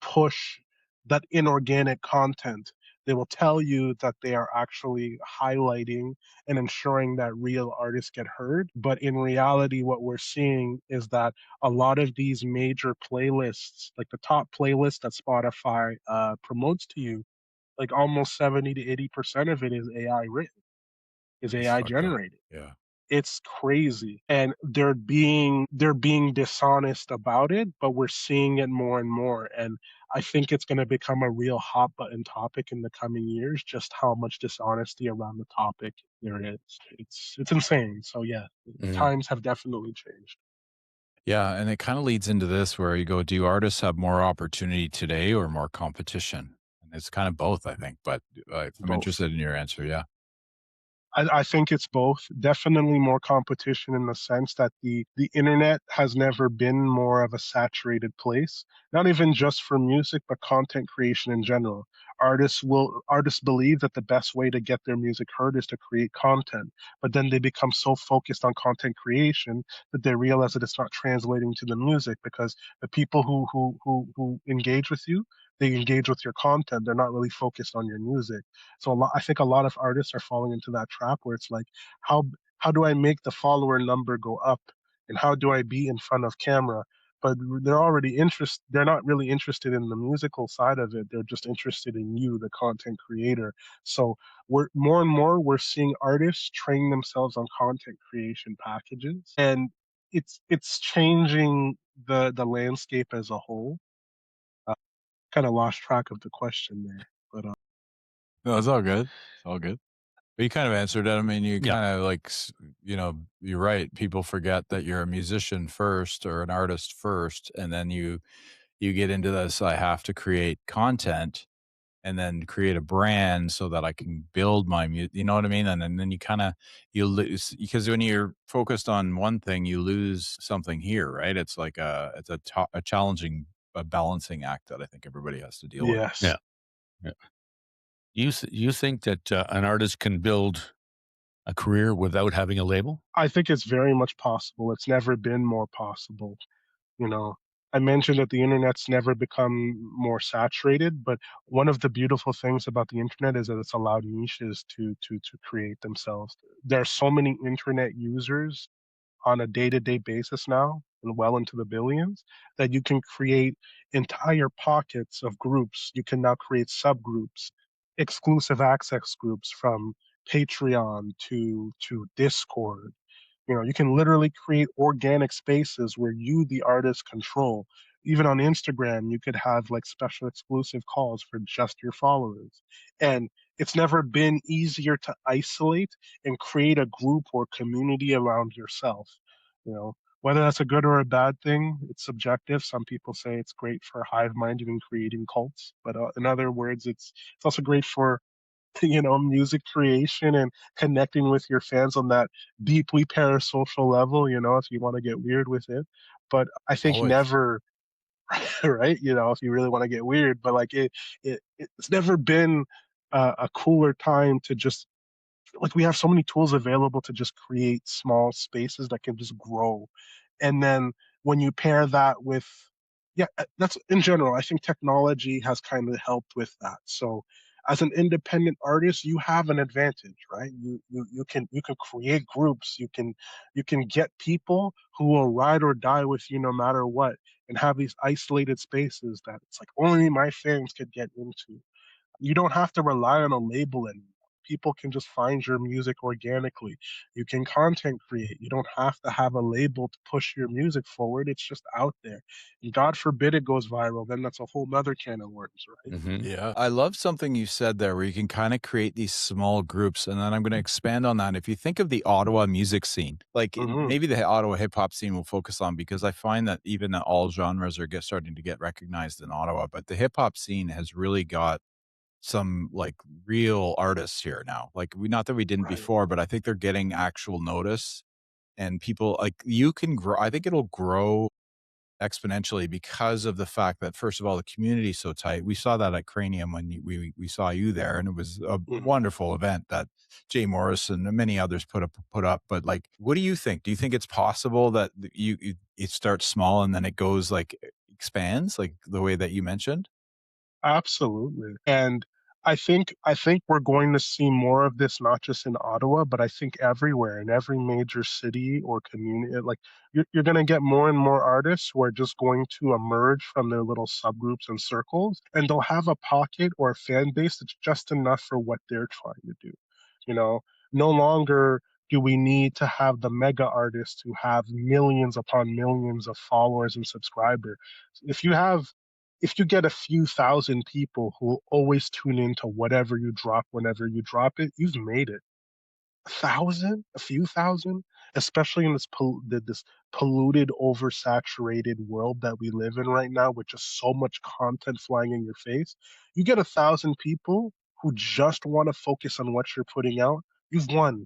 Speaker 4: push that inorganic content. They will tell you that they are actually highlighting and ensuring that real artists get heard. But in reality, what we're seeing is that a lot of these major playlists, like the top playlist that Spotify promotes to you, like almost 70 to 80% of it is AI written, is AI generated.
Speaker 3: Yeah.
Speaker 4: It's crazy. And they're being dishonest about it, but we're seeing it more and more. And I think it's going to become a real hot button topic in the coming years, just how much dishonesty around the topic there is. It's insane. So yeah, times have definitely changed.
Speaker 3: Yeah, and it kind of leads into this where you go, do artists have more opportunity today or more competition? And it's kind of both, I think, but I'm
Speaker 4: Both.
Speaker 3: interested in your answer. Yeah.
Speaker 4: I think it's both. Definitely more competition in the sense that the internet has never been more of a saturated place. Not even just for music, but content creation in general. Artists believe that the best way to get their music heard is to create content, but then they become so focused on content creation that they realize that it's not translating to the music, because the people who engage with you, they engage with your content. They're not really focused on your music. So I think a lot of artists are falling into that trap where it's like, how how do I make the follower number go up, and how do I be in front of camera? But they're not really interested in the musical side of it. They're just interested in you, the content creator. So we're more and more we're seeing artists train themselves on content creation packages, and it's changing the landscape as a whole. Uh, kind of lost track of the question there, but
Speaker 3: No, it's all good. It's all good. But you kind of answered it. I mean, you kind of like, you're right. People forget that you're a musician first or an artist first. And then you get into this, I have to create content and then create a brand so that I can build my music. You know what I mean? And then you lose, because when you're focused on one thing, you lose something here, right? It's like a challenging balancing act that I think everybody has to deal with.
Speaker 4: yes.
Speaker 2: Yeah. Yeah. You think that an artist can build a career without having a label?
Speaker 4: I think it's very much possible. It's never been more possible. I mentioned that the internet's never become more saturated, but one of the beautiful things about the internet is that it's allowed niches to create themselves. There are so many internet users on a day-to-day basis now and well into the billions, that you can create entire pockets of groups. You can now create subgroups, exclusive access groups from Patreon to Discord. You can literally create organic spaces where you, the artist, control. Even on Instagram, you could have like special exclusive calls for just your followers. And it's never been easier to isolate and create a group or community around yourself. Whether that's a good or a bad thing, it's subjective. Some people say it's great for hive mind and creating cults, but in other words, it's also great for music creation and connecting with your fans on that deeply parasocial level, if you want to get weird with it. But I think
Speaker 3: Always.
Speaker 4: never, right? If you really want to get weird, but like it's never been a cooler time to just like we have so many tools available to just create small spaces that can just grow. And then when you pair that with, yeah, that's in general, I think technology has kind of helped with that. So as an independent artist, you have an advantage, right? You can create groups, you can get people who will ride or die with you no matter what, and have these isolated spaces that it's like only my fans could get into. You don't have to rely on a label anymore. People can just find your music organically. You can content create. You don't have to have a label to push your music forward. It's just out there. And God forbid it goes viral, then that's a whole nother can of worms, right?
Speaker 2: Mm-hmm.
Speaker 3: Yeah. I love something you said there where you can kind of create these small groups. And then I'm going to expand on that. If you think of the Ottawa music scene, like maybe the Ottawa hip hop scene will focus on, because I find that even that all genres are starting to get recognized in Ottawa, but the hip hop scene has really got some like real artists here now. Like not that we didn't
Speaker 4: Right.
Speaker 3: before, but I think they're getting actual notice, and people like you can grow. I think it'll grow exponentially because of the fact that, first of all, the community is so tight. We saw that at Cranium when we saw you there, and it was a wonderful event that Jay Morris and many others put up. But like, what do you think? Do you think it's possible that it starts small and then it goes like expands like the way that you mentioned?
Speaker 4: Absolutely. And I think we're going to see more of this, not just in Ottawa, but I think everywhere in every major city or community. Like you're going to get more and more artists who are just going to emerge from their little subgroups and circles, and they'll have a pocket or a fan base that's just enough for what they're trying to do. You know, no longer do we need to have the mega artists who have millions upon millions of followers and subscribers. If you have if you get a few thousand people who will always tune into whatever you drop whenever you drop it, you've made it. A few thousand, especially in this polluted, oversaturated world that we live in right now, with just so much content flying in your face. You get 1,000 people who just want to focus on what you're putting out. You've won.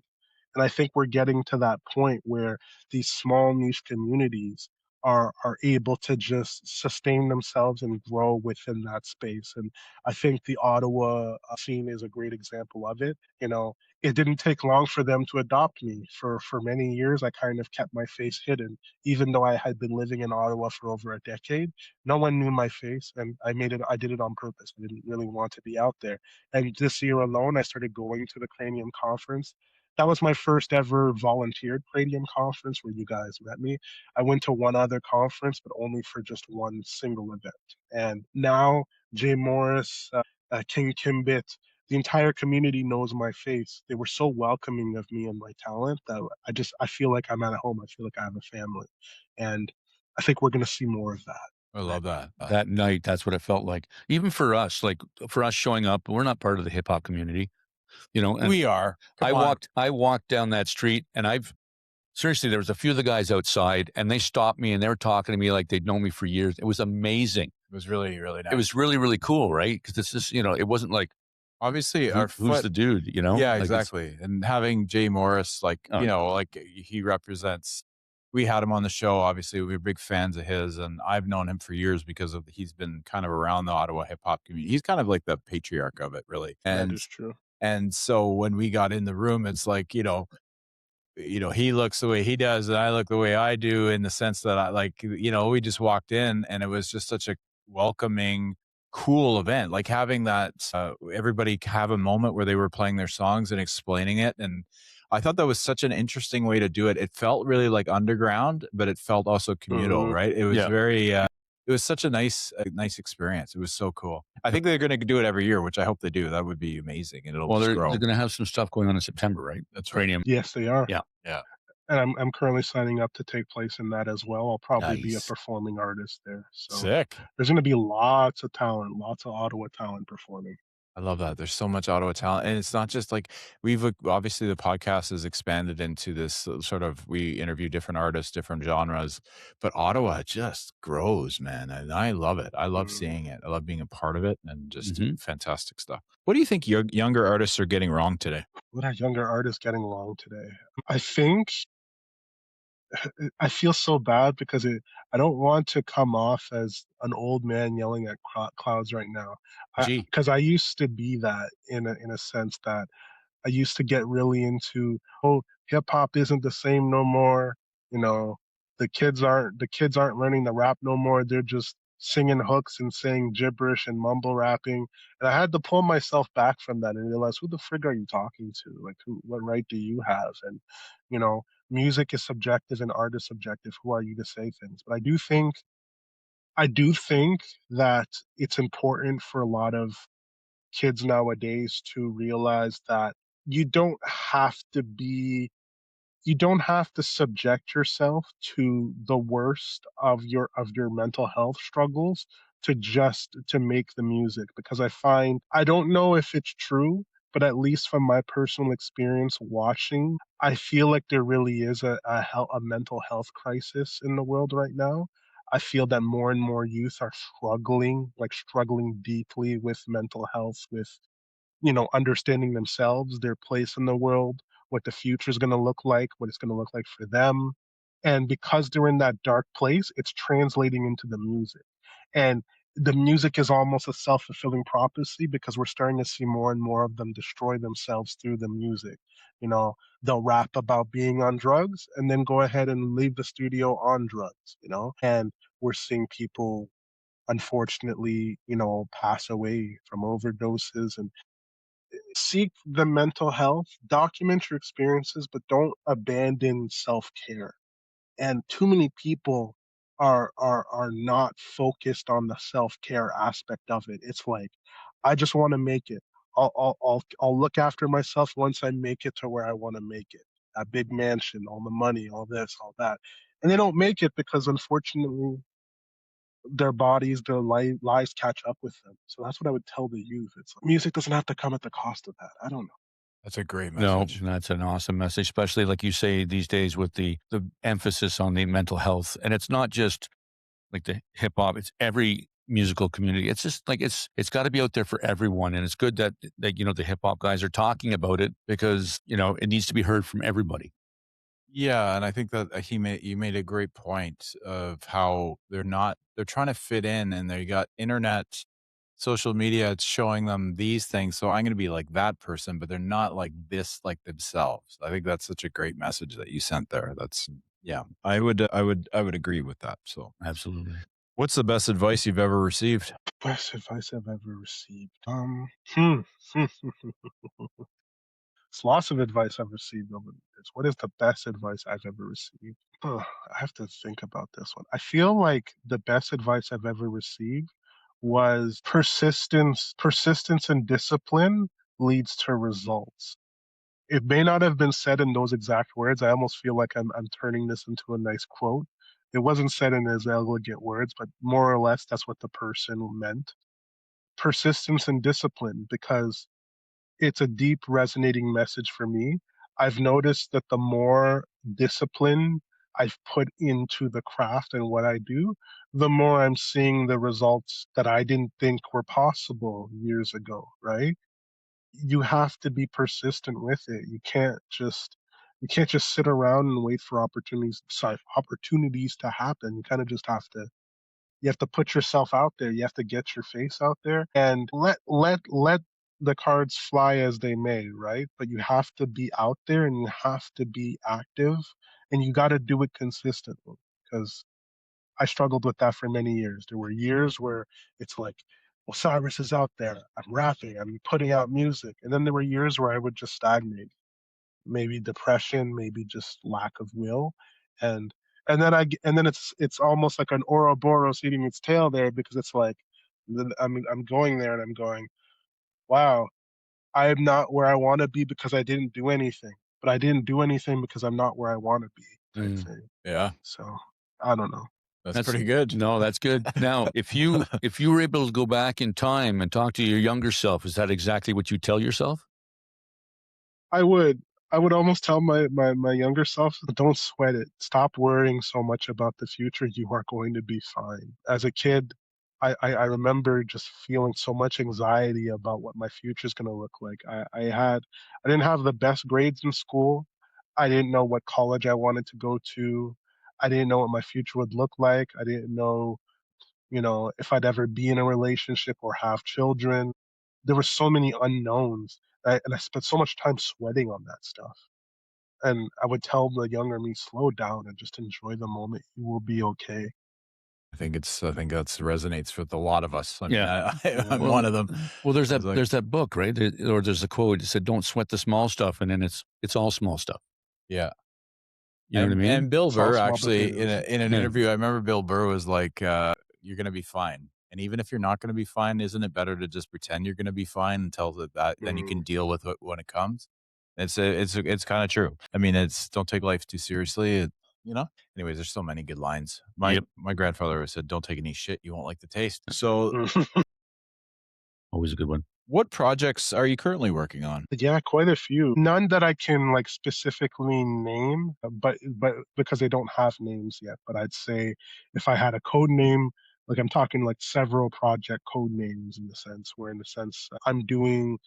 Speaker 4: And I think we're getting to that point where these small niche communities are able to just sustain themselves and grow within that space. And I think the Ottawa scene is a great example of it. It didn't take long for them to adopt me. For many years, I kind of kept my face hidden, even though I had been living in Ottawa for over a decade. No one knew my face, and I did it on purpose. I didn't really want to be out there. And this year alone, I started going to the Cranium conference. That was my first ever volunteered Cranium conference where you guys met me. I went to one other conference, but only for just one single event. And now Jay Morris, King Kimbit, the entire community knows my face. They were so welcoming of me and my talent that I feel like I'm at home. I feel like I have a family. And I think we're going to see more of that.
Speaker 3: I love that.
Speaker 2: That night, that's what it felt like. Even for us, like for us showing up, we're not part of the hip hop community, and
Speaker 3: We are.
Speaker 2: I walked down that street, and seriously, there was a few of the guys outside, and they stopped me, and they were talking to me like they'd known me for years. It was amazing.
Speaker 3: It was really, really nice.
Speaker 2: It was really, really cool, right? Because it's just, it wasn't like,
Speaker 3: obviously
Speaker 2: who's the dude,
Speaker 3: Yeah,
Speaker 2: Like,
Speaker 3: exactly. And having Jay Morris, like, like he represents, we had him on the show. Obviously, we were big fans of his, and I've known him for years because he's been kind of around the Ottawa hip hop community. He's kind of like the patriarch of it, really. And
Speaker 4: That is true.
Speaker 3: And so when we got in the room, it's like, he looks the way he does, and I look the way I do, in the sense that I like, we just walked in, and it was just such a welcoming, cool event, like having that everybody have a moment where they were playing their songs and explaining it. And I thought that was such an interesting way to do it. It felt really like underground, but it felt also communal, right? It was very it was such a nice experience. It was so cool. I think they're going to do it every year, which I hope they do. That would be amazing, and it'll just grow.
Speaker 2: They're going to have some stuff going on in September, right?
Speaker 3: That's right.
Speaker 4: Yes, they are.
Speaker 2: Yeah.
Speaker 4: And I'm currently signing up to take place in that as well. I'll probably be a
Speaker 3: Nice.
Speaker 4: performing artist there. So
Speaker 3: Sick.
Speaker 4: there's going to be lots of talent, lots of Ottawa talent performing.
Speaker 3: I love that. There's so much Ottawa talent. And it's not just like obviously the podcast has expanded into this sort of, we interview different artists, different genres, but Ottawa just grows, man. And I love it. I love seeing it. I love being a part of it, and just fantastic stuff. What do you think younger artists are getting wrong today?
Speaker 4: What are younger artists getting wrong today? I think I feel so bad because I don't want to come off as an old man yelling at clouds right now. Because I used to be that in a sense that I used to get really into, oh, hip hop isn't the same no more. You know, the kids aren't learning to rap no more. They're just singing hooks and saying gibberish and mumble rapping. And I had to pull myself back from that and realize, who the frig are you talking to? Like, what right do you have? And music is subjective and art is subjective. Who are you to say things? But I do think that it's important for a lot of kids nowadays to realize that you don't have to subject yourself to the worst of your mental health struggles to make the music, because I don't know if it's true, but at least from my personal experience watching, I feel like there really is a mental health crisis in the world right now. I feel that more and more youth are struggling deeply with mental health, with understanding themselves, their place in the world, what the future is going to look like, what it's going to look like for them. And because they're in that dark place, it's translating into the music. And the music is almost a self-fulfilling prophecy, because we're starting to see more and more of them destroy themselves through the music. They'll rap about being on drugs and then go ahead and leave the studio on drugs, and we're seeing people unfortunately, pass away from overdoses. And seek the mental health, document your experiences, but don't abandon self-care. And too many people are not focused on the self-care aspect of it. It's like, I just want to make it. I'll look after myself once I make it to where I want to make it. A big mansion, all the money, all this, all that. And they don't make it because, unfortunately, their bodies, their lives catch up with them. So that's what I would tell the youth. It's like, music doesn't have to come at the cost of that. I don't know.
Speaker 3: That's a great message.
Speaker 2: No, that's an awesome message, especially like you say these days with the emphasis on the mental health. And it's not just like the hip hop, it's every musical community. It's just like, it's got to be out there for everyone. And it's good that the hip hop guys are talking about it, because, it needs to be heard from everybody.
Speaker 3: Yeah, and I think that you made a great point of how they're trying to fit in, and they got internet, social media, it's showing them these things. So I'm going to be like that person, but they're not like this, like themselves. I think that's such a great message that you sent there. I would agree with that. So
Speaker 2: Absolutely.
Speaker 3: What's the best advice you've ever received?
Speaker 4: Best advice I've ever received. It's lots of advice I've received over the years. What is the best advice I've ever received? I have to think about this one. I feel like the best advice I've ever received was persistence. Persistence and discipline leads to results. It may not have been said in those exact words. I almost feel like I'm turning this into a nice quote. It wasn't said in as elegant words, but more or less that's what the person meant. Persistence and discipline, because it's a deep resonating message for me. I've noticed that the more discipline I've put into the craft and what I do, the more I'm seeing the results that I didn't think were possible years ago, right? You have to be persistent with it. You can't just sit around and wait for opportunities to happen. You have to put yourself out there. You have to get your face out there and let the cards fly as they may, right? But you have to be out there and you have to be active, and you got to do it consistently, because I struggled with that for many years. There were years where it's like Osiris is out there. I'm rapping. I'm putting out music. And then there were years where I would just stagnate. Maybe depression, maybe just lack of will, and and then it's almost like an Ouroboros eating its tail there because it's like I'm going there and I'm going, wow, I am not where I want to be because I didn't do anything, but I didn't do anything because I'm not where I want to be type thing.
Speaker 3: Yeah.
Speaker 4: So I don't know.
Speaker 3: That's pretty good.
Speaker 2: No, that's good. Now, if you were able to go back in time and talk to your younger self, is that exactly what you tell yourself?
Speaker 4: I would. I would almost tell my younger self, don't sweat it. Stop worrying so much about the future. You are going to be fine. As a kid, I remember just feeling so much anxiety about what my future is going to look like. I didn't have the best grades in school. I didn't know what college I wanted to go to. I didn't know what my future would look like. I didn't know, if I'd ever be in a relationship or have children. There were so many unknowns, and I spent so much time sweating on that stuff. And I would tell the younger me, slow down and just enjoy the moment. You will be okay.
Speaker 3: I think that's resonates with a lot of us. I mean,
Speaker 2: Yeah.
Speaker 3: I'm one of them.
Speaker 2: Well, there's
Speaker 3: It's like-
Speaker 2: there's that book, right? Or there's a quote that said, "Don't sweat the small stuff," and then it's all small stuff.
Speaker 3: Yeah.
Speaker 2: You know what I mean?
Speaker 3: And Bill
Speaker 4: It's all
Speaker 3: Burr
Speaker 4: small
Speaker 3: actually
Speaker 4: potatoes.
Speaker 3: in an
Speaker 2: Yeah.
Speaker 3: interview, I remember Bill Burr was like, "You're going to be fine, and even if you're not going to be fine, isn't it better to just pretend you're going to be fine until that then you can deal with it when it comes?" It's kind of true. I mean, don't take life too seriously. Anyways, there's so many good lines. My grandfather always said, "Don't take any shit you won't like the taste." So,
Speaker 2: Always a good one.
Speaker 3: what projects are you currently working on?
Speaker 4: Yeah, quite a few. None that I can like specifically name, but because they don't have names yet. But I'd say if I had a code name, like I'm talking like several project code names in the sense I'm doing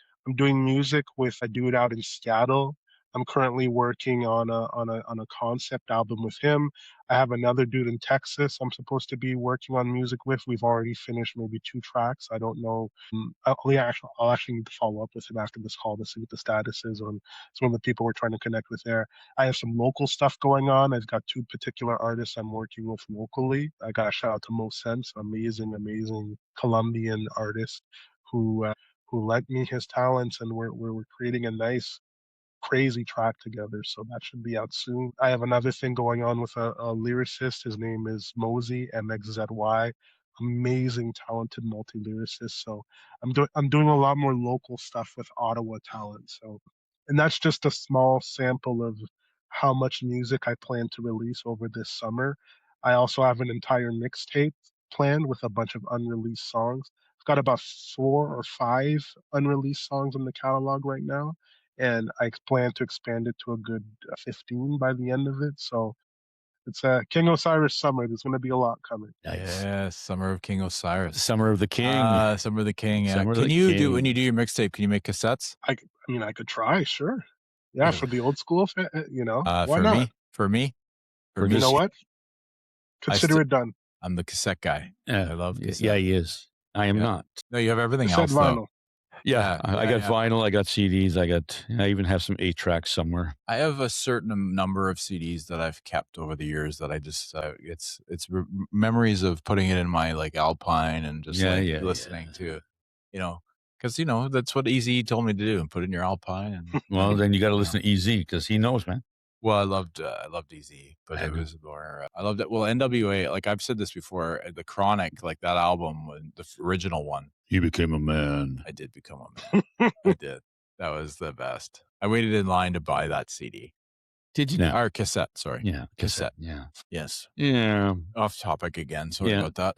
Speaker 4: music with a dude out in Seattle. I'm currently working on a concept album with him. I have another dude in Texas I'm supposed to be working on music with. We've already finished maybe 2 tracks. I don't know. I'll actually need to follow up with him after this call to see what the status is on some of the people we're trying to connect with there. I have some local stuff going on. I've got 2 particular artists I'm working with locally. I got a shout out to Mo Sense, amazing Colombian artist who lent me his talents, and we're creating a nice crazy track together, so that should be out soon. I have another thing going on with a lyricist. His name is Mosey, MXZY. Amazing, talented multi-lyricist. So I'm doing a lot more local stuff with Ottawa talent. So, and that's just a small sample of how much music I plan to release over this summer. I also have an entire mixtape planned with a bunch of unreleased songs. I've got about 4 or 5 unreleased songs in the catalog right now, and I plan to expand it to a good 15 by the end of it. So it's a King Osiris summer. There's going to be a lot coming.
Speaker 2: Nice.
Speaker 3: Yeah, Summer of King Osiris.
Speaker 2: Summer of the King.
Speaker 3: Summer of the King. Yeah.
Speaker 2: Summer of
Speaker 3: Can
Speaker 2: the
Speaker 3: you
Speaker 2: King.
Speaker 3: when you do your mixtape? Can you make cassettes?
Speaker 4: I mean, I could try, sure. Yeah, for the old school, why
Speaker 3: for
Speaker 4: not?
Speaker 3: me, for me, for
Speaker 4: You
Speaker 3: me.
Speaker 4: know what? Consider it done.
Speaker 3: I'm the cassette guy.
Speaker 2: Yeah,
Speaker 3: I love cassette.
Speaker 2: Yeah, he is. I am
Speaker 3: Yeah.
Speaker 2: not.
Speaker 3: No, you have everything
Speaker 4: Cassette
Speaker 3: else though.
Speaker 4: vinyl.
Speaker 2: Yeah, I got
Speaker 3: yeah.
Speaker 2: vinyl. I got CDs. I even have some 8 tracks somewhere.
Speaker 3: I have a certain number of CDs that I've kept over the years that I just it's memories of putting it in my like Alpine and just listening to, because that's what Easy told me to do, and put it in your Alpine. And
Speaker 2: Well, then you got to listen to EZ because he knows, man.
Speaker 3: well, I loved Easy, but it was more. I loved it. Well, NWA, like I've said this before, the Chronic, like that album, the original one.
Speaker 2: He became a man.
Speaker 3: I did become a man. I did. That was the best. I waited in line to buy that CD.
Speaker 2: Did you now?
Speaker 3: Or cassette, sorry.
Speaker 2: Yeah,
Speaker 3: Cassette.
Speaker 2: Yeah,
Speaker 3: Yes.
Speaker 2: yeah.
Speaker 3: Off topic again. Sorry about that.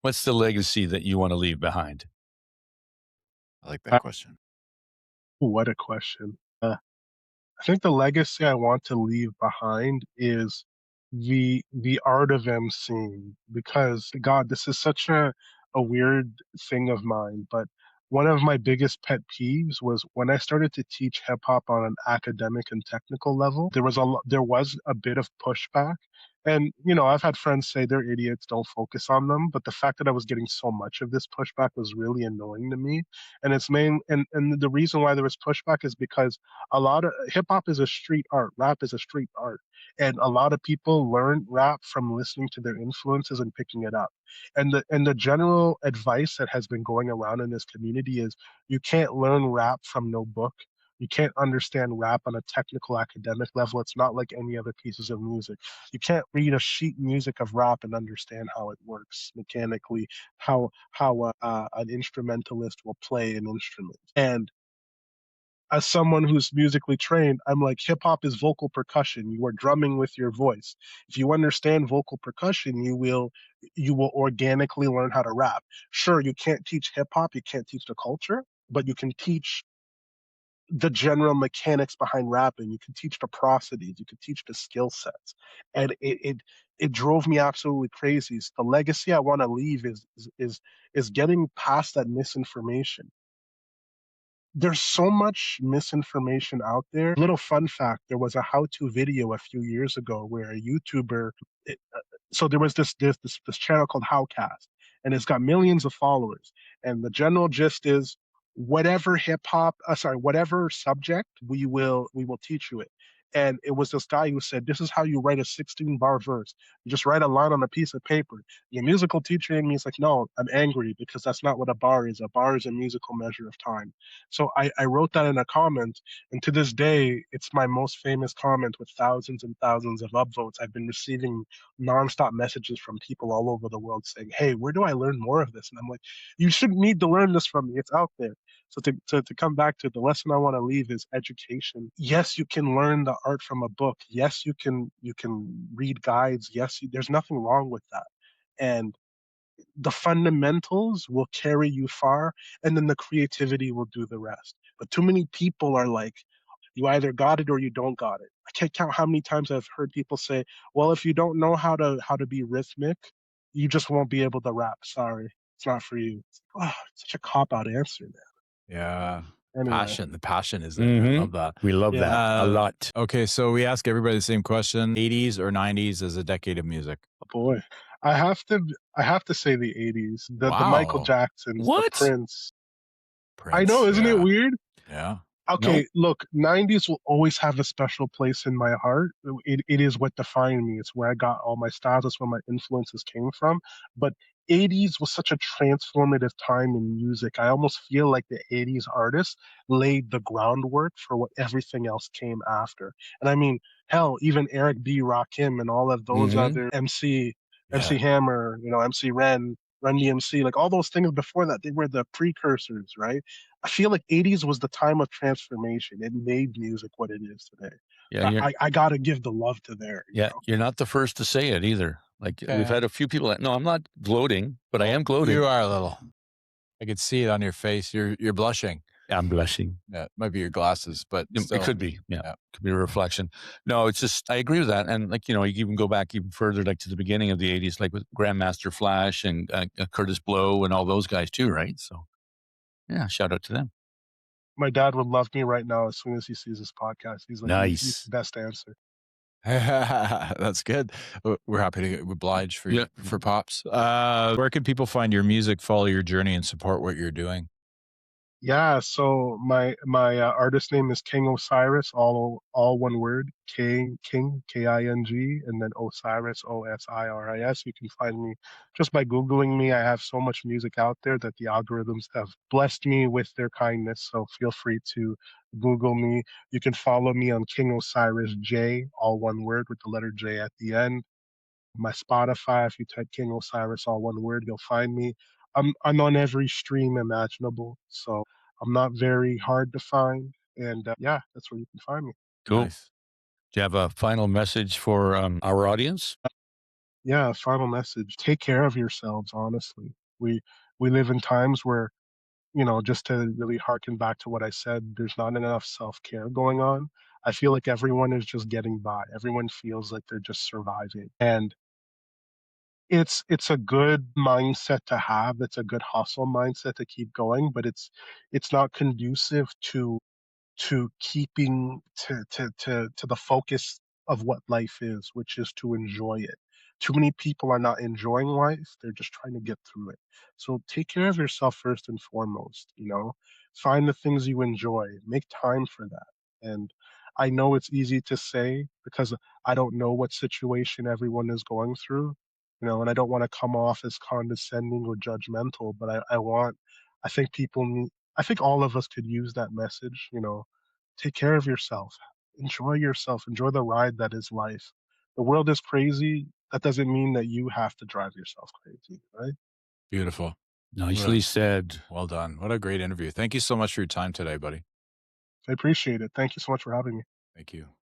Speaker 2: What's the legacy that you want to leave behind?
Speaker 3: I like that question.
Speaker 4: What a question. I think the legacy I want to leave behind is the art of emceeing, because God, this is such a weird thing of mine, but one of my biggest pet peeves was when I started to teach hip hop on an academic and technical level. There was a bit of pushback, And, I've had friends say they're idiots, don't focus on them. But the fact that I was getting so much of this pushback was really annoying to me. And and the reason why there was pushback is because a lot of hip hop is a street art, rap is a street art. And a lot of people learn rap from listening to their influences and picking it up. And the general advice that has been going around in this community is you can't learn rap from no book. You can't understand rap on a technical academic level. It's not like any other pieces of music. You can't read a sheet music of rap and understand how it works mechanically, how an instrumentalist will play an instrument. And as someone who's musically trained, I'm like, hip hop is vocal percussion. You are drumming with your voice. If you understand vocal percussion, you will organically learn how to rap. Sure, you can't teach hip hop, you can't teach the culture, but you can teach the general mechanics behind rapping. You can teach the prosodies, you can teach the skill sets. And it drove me absolutely crazy. So the legacy I want to leave is getting past that misinformation. There's so much misinformation out there. Little fun fact, there was a how-to video a few years ago where a YouTuber so there was this channel called Howcast, and it's got millions of followers. And the general gist is whatever subject we will teach you it. And it was this guy who said, "This is how you write a 16-bar verse. You just write a line on a piece of paper." Your musical teacher in me is like, "No, I'm angry because that's not what a bar is. A bar is a musical measure of time." So I wrote that in a comment, and to this day, it's my most famous comment with thousands and thousands of upvotes. I've been receiving nonstop messages from people all over the world saying, "Hey, where do I learn more of this?" And I'm like, "You shouldn't need to learn this from me. It's out there." So to come back to the lesson I want to leave is education. Yes, you can learn the art from a book. Yes, you can read guides. Yes, there's nothing wrong with that. And the fundamentals will carry you far, and then the creativity will do the rest. But too many people are like, you either got it or you don't got it. I can't count how many times I've heard people say, "Well, if you don't know how to be rhythmic, you just won't be able to rap. Sorry, it's not for you." It's like, oh, it's such a cop out answer, man.
Speaker 3: Yeah.
Speaker 4: Anyway,
Speaker 3: The passion is there. I love that.
Speaker 2: We love
Speaker 4: Yeah.
Speaker 2: that a lot.
Speaker 3: Okay, so we ask everybody the same question: 80s or 90s as a decade of music?
Speaker 4: oh boy, I have to say the '80s, the Michael
Speaker 3: Wow.
Speaker 4: Jacksons,
Speaker 2: What?
Speaker 4: the Prince. I
Speaker 3: Prince,
Speaker 4: know, isn't it
Speaker 3: yeah.
Speaker 4: weird?
Speaker 3: Yeah.
Speaker 4: Okay, look, '90s will always have a special place in my heart. It is what defined me. It's where I got all my styles. It's where my influences came from. But '80s was such a transformative time in music. I almost feel like the '80s artists laid the groundwork for what everything else came after. And I mean, hell, even Eric B, Rakim, and all of those
Speaker 2: Mhm.
Speaker 4: other MC
Speaker 3: Yeah.
Speaker 4: Hammer, MC Ren, Run DMC, like all those things before that, they were the precursors, right? I feel like '80s was the time of transformation. It made music what it is today.
Speaker 2: Yeah,
Speaker 4: I gotta give the love to there.
Speaker 2: you're not the first to say it either. Like we've
Speaker 3: Okay.
Speaker 2: had a few people that, no, I'm not gloating, but I am gloating.
Speaker 3: You are a little. I could see it on your face. You're blushing.
Speaker 2: I'm blushing.
Speaker 3: Yeah, it might be your glasses, but still.
Speaker 2: It could be. Yeah.
Speaker 3: Yeah.
Speaker 2: Could be a reflection. No, it's just, I agree with that. And like, you even go back even further, like to the beginning of the '80s, like with Grandmaster Flash and Curtis Blow and all those guys too, right? So yeah, shout out to them.
Speaker 4: My dad would love me right now as soon as he sees this podcast. He's like, "He's
Speaker 2: Nice.
Speaker 4: the best answer."
Speaker 3: That's good. We're happy to oblige for
Speaker 2: Yeah.
Speaker 3: for Pops. Where can people find your music, follow your journey, and support what you're doing?
Speaker 4: Yeah, so my artist name is King Osiris, all one word, King King, and then Osiris, Osiris. You can find me just by Googling me. I have so much music out there that the algorithms have blessed me with their kindness. So feel free to Google me. You can follow me on King Osiris J, all one word with the letter J at the end. My Spotify, if you type King Osiris, all one word, you'll find me. I'm on every stream imaginable, so I'm not very hard to find. And yeah, that's where you can find me.
Speaker 2: Cool.
Speaker 3: Nice.
Speaker 2: Do you have a final message for our audience?
Speaker 4: Yeah, final message. Take care of yourselves, honestly. We live in times where, just to really harken back to what I said, there's not enough self-care going on. I feel like everyone is just getting by. Everyone feels like they're just surviving. And it's a good mindset to have. It's a good hustle mindset to keep going, but it's not conducive to keeping to the focus of what life is, which is to enjoy it. Too many people are not enjoying life, they're just trying to get through it. So take care of yourself first and foremost, you know. Find the things you enjoy, make time for that. And I know it's easy to say because I don't know what situation everyone is going through, you know, and I don't want to come off as condescending or judgmental, but I think people need, I think all of us could use that message, you know. Take care of yourself, enjoy the ride that is life. The world is crazy. That doesn't mean that you have to drive yourself crazy, right?
Speaker 3: Beautiful.
Speaker 2: Nicely said.
Speaker 3: Well done. What a great interview. Thank you so much for your time today, buddy.
Speaker 4: I appreciate it. Thank you so much for having me.
Speaker 3: Thank you.